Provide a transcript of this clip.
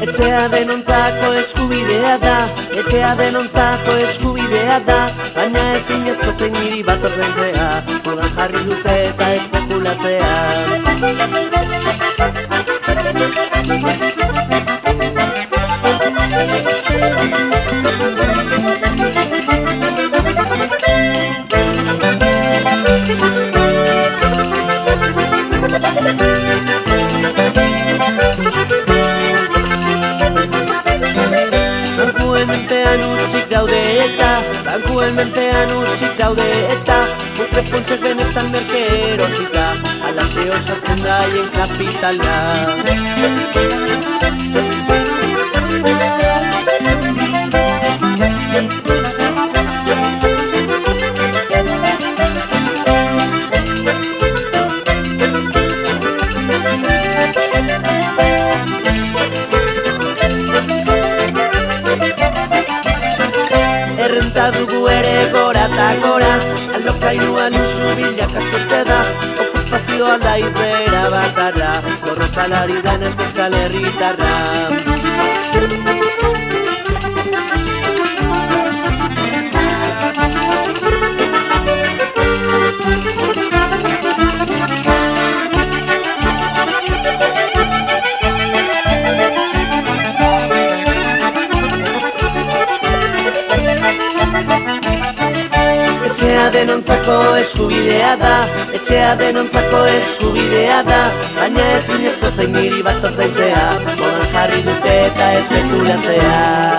Etxea denontzako eskubidea da, etxea denontzako eskubidea da, baina ezinezko zein niri bat ordaintzea, modan jarri dute eta espekulatzea. Bankuen menpean utxik daude eta Butre pontxek benetan merke erosika Alaxe osatzen daien kapitala. Errenta dugu ere gora eta gora, alokairua luxu bilakatute da, okupazioa da izbera bakarra, borrokalari danez Euskal Herritarra. Etxea denontzako eskubidea da, etxea denontzako eskubidea da, baina ezinezko zein niri bat ordaintzea, modan jarri dute eta espekulatzea.